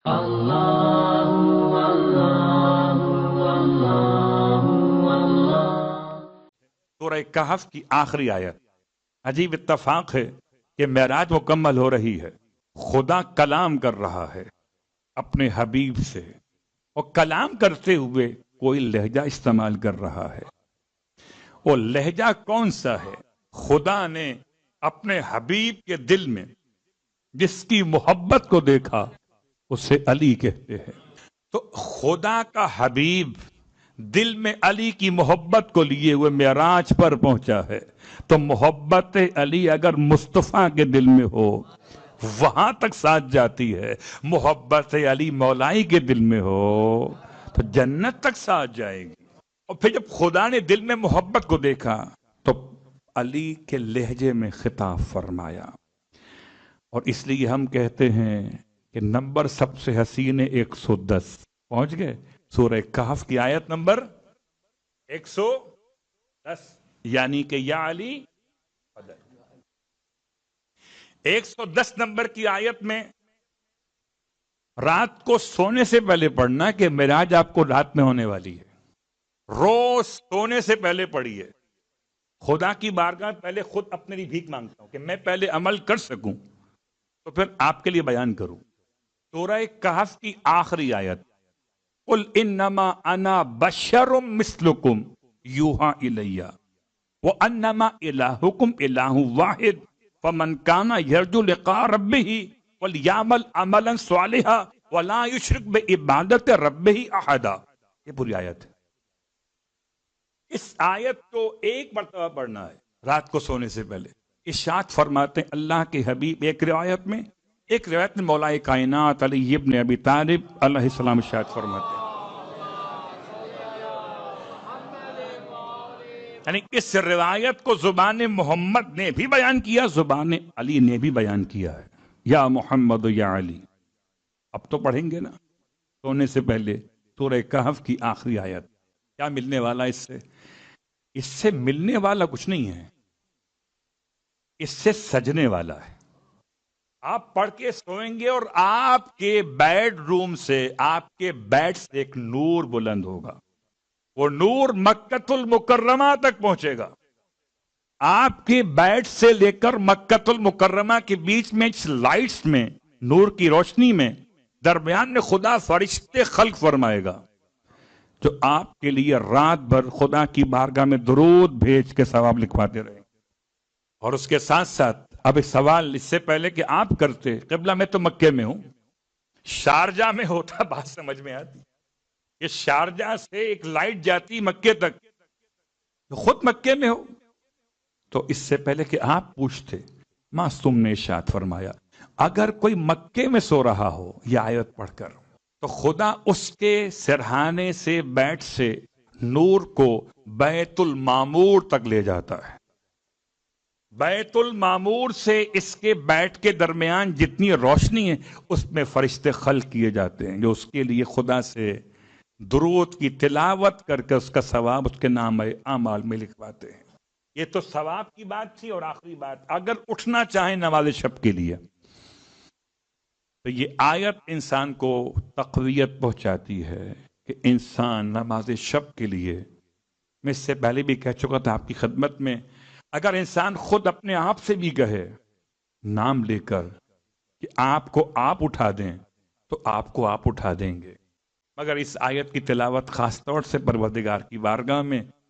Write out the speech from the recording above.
سورہ کہف کی آخری آیت. عجیب اتفاق ہے کہ معراج مکمل ہو رہی ہے، خدا کلام کر رہا ہے اپنے حبیب سے، اور کلام کرتے ہوئے کوئی لہجہ استعمال کر رہا ہے. وہ لہجہ کون سا ہے؟ خدا نے اپنے حبیب کے دل میں جس کی محبت کو دیکھا اسے علی کہتے ہیں. تو خدا کا حبیب دل میں علی کی محبت کو لیے ہوئے معراج پر پہنچا ہے. تو محبت علی اگر مصطفیٰ کے دل میں ہو وہاں تک ساتھ جاتی ہے، محبت علی مولائی کے دل میں ہو تو جنت تک ساتھ جائے گی. اور پھر جب خدا نے دل میں محبت کو دیکھا تو علی کے لہجے میں خطاب فرمایا. اور اس لیے ہم کہتے ہیں کہ نمبر سب سے حسین 110 پہنچ گئے. سورہ کہف کی آیت نمبر 110، یعنی کہ یا علی 110 نمبر کی آیت میں رات کو سونے سے پہلے پڑھنا کہ معراج آپ کو رات میں ہونے والی ہے. روز سونے سے پہلے پڑھیے. خدا کی بارگاہ پہلے خود اپنے لیے بھیک مانگتا ہوں کہ میں پہلے عمل کر سکوں تو پھر آپ کے لیے بیان کروں. سورہ کہف کی آخری آیت، قل انما انا بشر مثلکم یوحا الی وانما الہکم الہ واحد فمن کان یرجو لقاء ربہ فلیعمل عملا صالحا ولا یشرک بعبادت ربہ احدا. یہ پوری آیت ہے. اس آیت کو ایک مرتبہ پڑھنا ہے رات کو سونے سے پہلے. ارشاد فرماتے ہیں اللہ کے حبیب ایک روایت میں مولا کائنات علی ابن ابی طالب علیہ السلام ارشاد فرماتے ہیں، یعنی اس روایت کو زبان محمد نے بھی بیان کیا، زبان علی نے بھی بیان کیا ہے. یا محمد یا علی. اب تو پڑھیں گے نا سونے سے پہلے سورہ کہف کی آخری آیت. کیا ملنے والا اس سے ملنے والا کچھ نہیں ہے، اس سے سجنے والا ہے. آپ پڑھ کے سوئیں گے اور آپ کے بیڈ روم سے، آپ کے بیڈ سے ایک نور بلند ہوگا. وہ نور مکۃ المکرمہ تک پہنچے گا. آپ کے بیڈ سے لے کر مکۃ المکرمہ کے بیچ میں لائٹس میں، نور کی روشنی میں، درمیان میں خدا فرشتے خلق فرمائے گا جو آپ کے لیے رات بھر خدا کی بارگاہ میں درود بھیج کے ثواب لکھواتے رہے. اور اس کے ساتھ ساتھ اب ایک سوال اس سے پہلے کہ آپ کرتے، قبلہ میں تو مکے میں ہوں، شارجہ میں ہوتا بات سمجھ میں آتی کہ شارجہ سے ایک لائٹ جاتی مکے تک، خود مکے میں ہو. تو اس سے پہلے کہ آپ پوچھتے، معصوم نے ارشاد فرمایا اگر کوئی مکے میں سو رہا ہو یہ آیت پڑھ کر تو خدا اس کے سرہانے سے بیٹ سے نور کو بیت المعمور تک لے جاتا ہے. بیت المعمور سے اس کے بیٹ کے درمیان جتنی روشنی ہے اس میں فرشتے خلق کیے جاتے ہیں جو اس کے لیے خدا سے درود کی تلاوت کر کے اس کا ثواب اس کے نام اعمال میں لکھواتے ہیں. یہ تو ثواب کی بات تھی. اور آخری بات، اگر اٹھنا چاہیں نماز شب کے لیے تو یہ آیت انسان کو تقویت پہنچاتی ہے کہ انسان نماز شب کے لیے، میں اس سے پہلے بھی کہہ چکا تھا آپ کی خدمت میں، اگر انسان خود اپنے آپ سے بھی کہے نام لے کر کہ آپ کو آپ اٹھا دیں تو آپ کو آپ اٹھا دیں گے. مگر اس آیت کی تلاوت خاص طور سے پروردگار کی بارگاہ میں